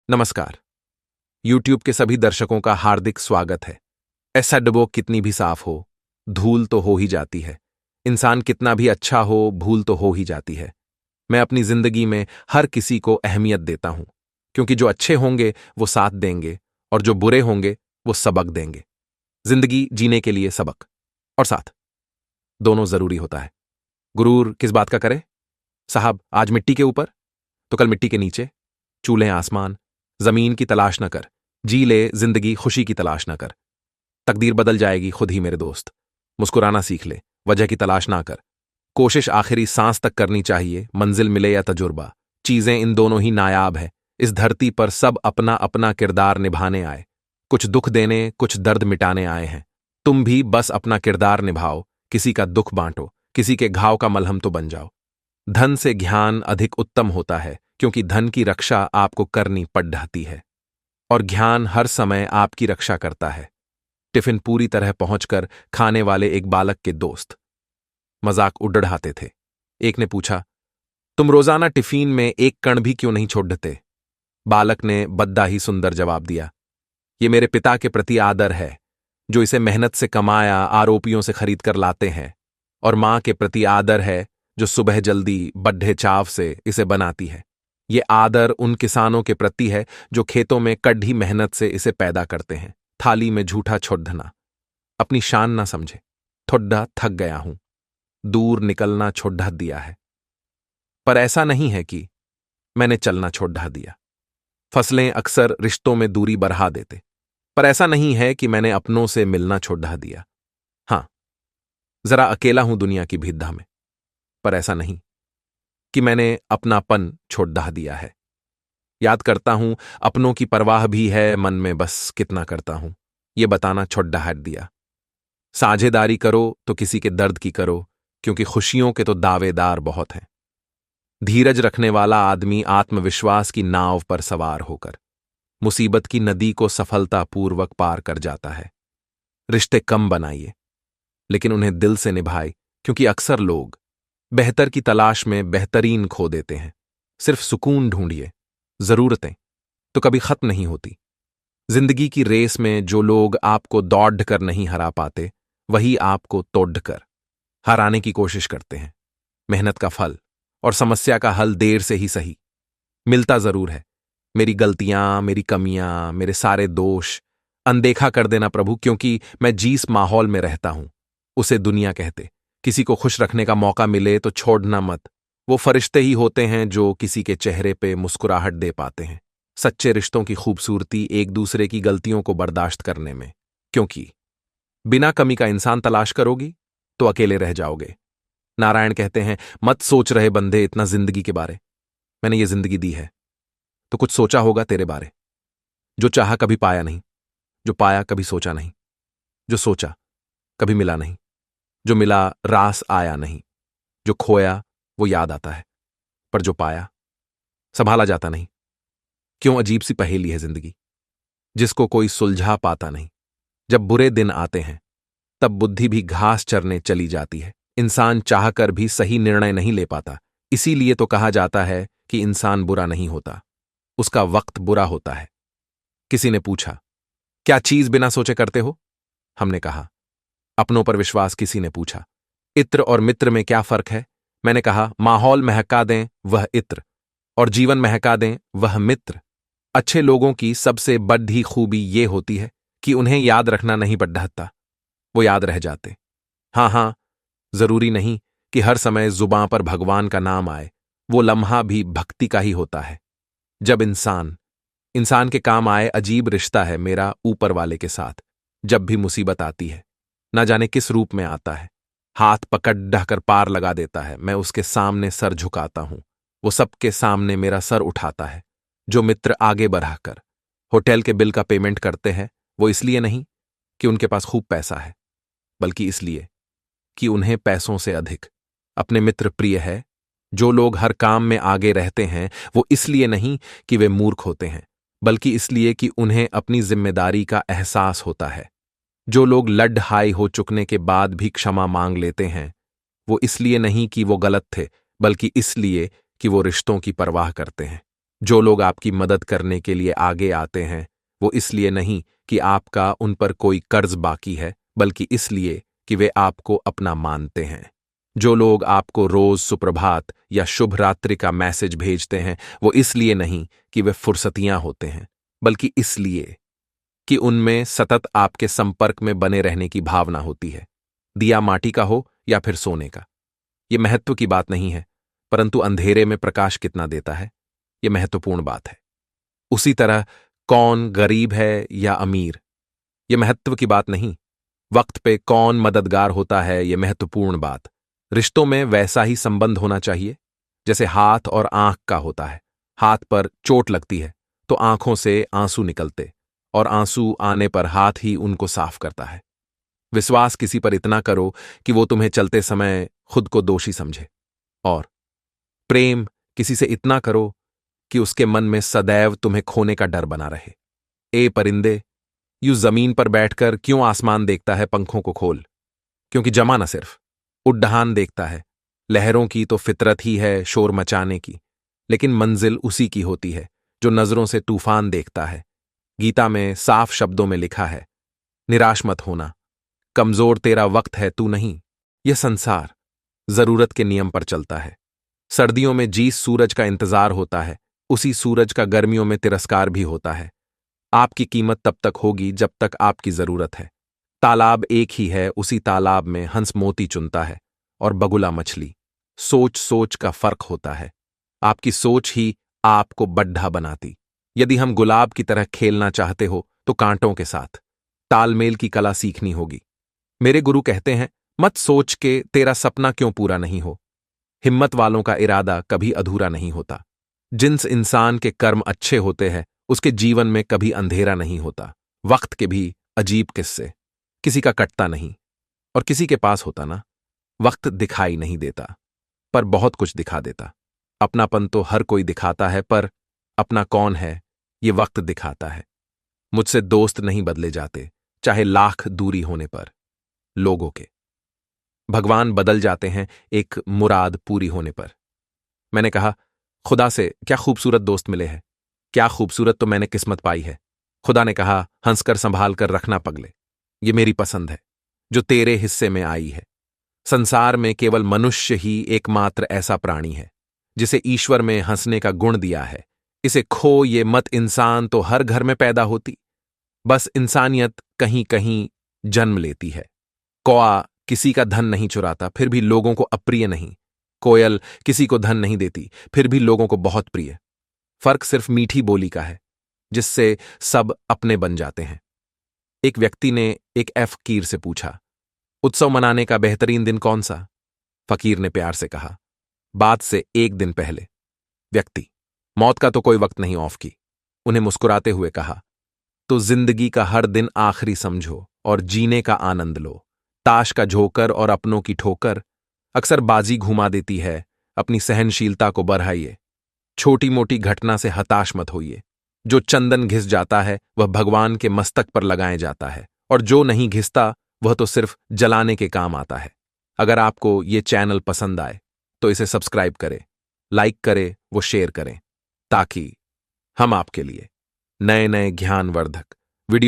नमस्कार। YouTube के सभी दर्शकों का हार्दिक स्वागत है। ऐसा डबो कितनी भी साफ हो, धूल तो हो ही जाती है। इंसान कितना भी अच्छा हो, भूल तो हो ही जाती है। मैं अपनी जिंदगी में हर किसी को अहमियत देता हूं, क्योंकि जो अच्छे होंगे वो साथ देंगे और जो बुरे होंगे वो सबक देंगे। जिंदगी जीने के लिए सबक और साथ दोनों जरूरी होता है। गुरूर किस बात का करे? साहब, आज मिट्टी के ऊपर तो कल मिट्टी के नीचे, चूल्हे आसमान, जमीन की तलाश न कर, जी ले जिंदगी खुशी की तलाश न कर। तकदीर बदल जाएगी खुद ही मेरे दोस्त। मुस्कुराना सीख ले, वजह की तलाश ना कर। कोशिश आखिरी सांस तक करनी चाहिए, मंजिल मिले या तजुर्बा, चीजें इन दोनों ही नायाब है। इस धरती पर सब अपना अपना किरदार निभाने आए, कुछ दुख देने कुछ दर्द मिटाने आए हैं। तुम भी बस अपना किरदार निभाओ, किसी का दुख बांटो, किसी के घाव का मलहम तो बन जाओ। धन से ज्ञान अधिक उत्तम होता है, क्योंकि धन की रक्षा आपको करनी पड़ ढाती है और ज्ञान हर समय आपकी रक्षा करता है। टिफिन पूरी तरह पहुंचकर खाने वाले एक बालक के दोस्त मजाक उड़ाते थे। एक ने पूछा, तुम रोजाना टिफिन में एक कण भी क्यों नहीं छोड़ते? बालक ने बद्दा ही सुंदर जवाब दिया, ये मेरे पिता के प्रति आदर है, जो इसे मेहनत से कमाया आरोपियों से खरीद कर लाते हैं, और मां के प्रति आदर है, जो सुबह जल्दी बड्ढे चाव से इसे बनाती है। ये आदर उन किसानों के प्रति है जो खेतों में कड़ी मेहनत से इसे पैदा करते हैं। थाली में झूठा छोड़ना अपनी शान ना समझे। थोड़ा थक गया हूं, दूर निकलना छोड़ दिया है, पर ऐसा नहीं है कि मैंने चलना छोड़ दिया। फसलें अक्सर रिश्तों में दूरी बढ़ा देते, पर ऐसा नहीं है कि मैंने अपनों से मिलना छोड़ दिया। हां, जरा अकेला हूं दुनिया की भीड़ में, पर ऐसा नहीं कि मैंने अपनापन छोड़ दिया है। याद करता हूं, अपनों की परवाह भी है मन में, बस कितना करता हूं ये बताना छोड़ दिया। साझेदारी करो तो किसी के दर्द की करो, क्योंकि खुशियों के तो दावेदार बहुत हैं। धीरज रखने वाला आदमी आत्मविश्वास की नाव पर सवार होकर मुसीबत की नदी को सफलतापूर्वक पार कर जाता है। रिश्ते कम बनाइए, लेकिन उन्हें दिल से निभाए, क्योंकि अक्सर लोग बेहतर की तलाश में बेहतरीन खो देते हैं। सिर्फ सुकून ढूंढिए, जरूरतें तो कभी खत्म नहीं होती। जिंदगी की रेस में जो लोग आपको दौड़ कर नहीं हरा पाते, वही आपको तोड़ कर हराने की कोशिश करते हैं। मेहनत का फल और समस्या का हल देर से ही सही मिलता जरूर है। मेरी गलतियां, मेरी कमियां, मेरे सारे दोष अनदेखा कर देना प्रभु, क्योंकि मैं जिस माहौल में रहता हूं उसे दुनिया कहते। किसी को खुश रखने का मौका मिले तो छोड़ना मत। वो फरिश्ते ही होते हैं जो किसी के चेहरे पे मुस्कुराहट दे पाते हैं। सच्चे रिश्तों की खूबसूरती एक दूसरे की गलतियों को बर्दाश्त करने में, क्योंकि बिना कमी का इंसान तलाश करोगी तो अकेले रह जाओगे। नारायण कहते हैं, मत सोच रहे बंदे इतना जिंदगी के बारे। मैंने ये जिंदगी दी है तो कुछ सोचा होगा तेरे बारे। जो चाहा कभी पाया नहीं, जो पाया कभी सोचा नहीं, जो सोचा कभी मिला नहीं, जो मिला रास आया नहीं, जो खोया वो याद आता है, पर जो पाया संभाला जाता नहीं। क्यों अजीब सी पहेली है जिंदगी, जिसको कोई सुलझा पाता नहीं। जब बुरे दिन आते हैं तब बुद्धि भी घास चरने चली जाती है। इंसान चाहकर भी सही निर्णय नहीं ले पाता, इसीलिए तो कहा जाता है कि इंसान बुरा नहीं होता, उसका वक्त बुरा होता है। किसी ने पूछा, क्या चीज बिना सोचे करते हो? हमने कहा, अपनों पर विश्वास। किसी ने पूछा, इत्र और मित्र में क्या फर्क है? मैंने कहा, माहौल महका दें वह इत्र, और जीवन महका दें वह मित्र। अच्छे लोगों की सबसे बड़ी खूबी ये होती है कि उन्हें याद रखना नहीं पड़ता, वो याद रह जाते। हाँ, जरूरी नहीं कि हर समय जुबां पर भगवान का नाम आए, वो लम्हा भी भक्ति का ही होता है। जब इंसान के काम आए। अजीब रिश्ता है मेरा ऊपर वाले के साथ। जब भी मुसीबत आती है, ना जाने किस रूप में आता है, हाथ पकड़ ढहकर पार लगा देता है। मैं उसके सामने सर झुकाता हूं, वो सबके सामने मेरा सर उठाता है। जो मित्र आगे बढ़ाकर होटल के बिल का पेमेंट करते हैं, वो इसलिए नहीं कि उनके पास खूब पैसा है, बल्कि इसलिए कि उन्हें पैसों से अधिक अपने मित्र प्रिय है। जो लोग हर काम में आगे रहते हैं, वो इसलिए नहीं कि वे मूर्ख होते हैं, बल्कि इसलिए कि उन्हें अपनी जिम्मेदारी का एहसास होता है। जो लोग लड हाई हो चुकने के बाद भी क्षमा मांग लेते हैं, वो इसलिए नहीं कि वो गलत थे, बल्कि इसलिए कि वो रिश्तों की परवाह करते हैं। जो लोग आपकी मदद करने के लिए आगे आते हैं वो इसलिए नहीं कि आपका उन पर कोई कर्ज बाकी है, बल्कि इसलिए कि वे आपको अपना मानते हैं। जो लोग आपको रोज सुप्रभात या शुभ रात्रि का मैसेज भेजते हैं वो इसलिए नहीं कि वे फुर्सतियां होते हैं, बल्कि इसलिए कि उनमें सतत आपके संपर्क में बने रहने की भावना होती है। दिया माटी का हो या फिर सोने का, यह महत्व की बात नहीं है, परंतु अंधेरे में प्रकाश कितना देता है यह महत्वपूर्ण बात है। उसी तरह कौन गरीब है या अमीर, यह महत्व की बात नहीं, वक्त पे कौन मददगार होता है यह महत्वपूर्ण बात। रिश्तों में वैसा ही संबंध होना चाहिए जैसे हाथ और आंख का होता है। हाथ पर चोट लगती है तो आंखों से आंसू निकलते, और आंसू आने पर हाथ ही उनको साफ करता है। विश्वास किसी पर इतना करो कि वो तुम्हें चलते समय खुद को दोषी समझे, और प्रेम किसी से इतना करो कि उसके मन में सदैव तुम्हें खोने का डर बना रहे। ए परिंदे, यूं जमीन पर बैठकर क्यों आसमान देखता है पंखों को खोल, क्योंकि जमा न सिर्फ उड्डान देखता है। लहरों की तो फितरत ही है शोर मचाने की, लेकिन मंजिल उसी की होती है जो नजरों से तूफान देखता है। गीता में साफ शब्दों में लिखा है, निराश मत होना, कमजोर तेरा वक्त है तू नहीं। यह संसार जरूरत के नियम पर चलता है। सर्दियों में जिस सूरज का इंतजार होता है उसी सूरज का गर्मियों में तिरस्कार भी होता है। आपकी कीमत तब तक होगी जब तक आपकी जरूरत है। तालाब एक ही है, उसी तालाब में हंस मोती चुनता है और बगुला मछली। सोच सोच का फर्क होता है। आपकी सोच ही आपको बड्ढा बनाती। यदि हम गुलाब की तरह खेलना चाहते हो तो कांटों के साथ तालमेल की कला सीखनी होगी। मेरे गुरु कहते हैं, मत सोच के तेरा सपना क्यों पूरा नहीं हो। हिम्मत वालों का इरादा कभी अधूरा नहीं होता। जिस इंसान के कर्म अच्छे होते हैं उसके जीवन में कभी अंधेरा नहीं होता। वक्त के भी अजीब किस्से, किसी का कटता नहीं, और किसी के पास होता ना। वक्त दिखाई नहीं देता पर बहुत कुछ दिखा देता। अपनापन तो हर कोई दिखाता है, पर अपना कौन है ये वक्त दिखाता है। मुझसे दोस्त नहीं बदले जाते, चाहे लाख दूरी होने पर। लोगों के भगवान बदल जाते हैं एक मुराद पूरी होने पर। मैंने कहा, खुदा से क्या खूबसूरत दोस्त मिले हैं, क्या खूबसूरत तो मैंने किस्मत पाई है। खुदा ने कहा, हंसकर संभाल कर रखना पगले, ये मेरी पसंद है जो तेरे हिस्से में आई है। संसार में केवल मनुष्य ही एकमात्र ऐसा प्राणी है जिसे ईश्वर में हंसने का गुण दिया है। इसे खो ये मत, इंसान तो हर घर में पैदा होती, बस इंसानियत कहीं कहीं जन्म लेती है। कौआ किसी का धन नहीं चुराता फिर भी लोगों को अप्रिय नहीं। कोयल किसी को धन नहीं देती फिर भी लोगों को बहुत प्रिय। फर्क सिर्फ मीठी बोली का है जिससे सब अपने बन जाते हैं। एक व्यक्ति ने एक फकीर से पूछा, उत्सव मनाने का बेहतरीन दिन कौन सा? फकीर ने प्यार से कहा, बात से एक दिन पहले। व्यक्ति, मौत का तो कोई वक्त नहीं ऑफ की। उन्हें मुस्कुराते हुए कहा, तो जिंदगी का हर दिन आखिरी समझो और जीने का आनंद लो। ताश का झोकर और अपनों की ठोकर अक्सर बाजी घुमा देती है। अपनी सहनशीलता को बढ़ाइए। छोटी मोटी घटना से हताश मत होइए। जो चंदन घिस जाता है वह भगवान के मस्तक पर लगाए जाता है, और जो नहीं घिसता वह तो सिर्फ जलाने के काम आता है। अगर आपको ये चैनल पसंद आए तो इसे सब्सक्राइब करें, लाइक करें, वो शेयर करें, ताकि हम आपके लिए नए नए ज्ञानवर्धक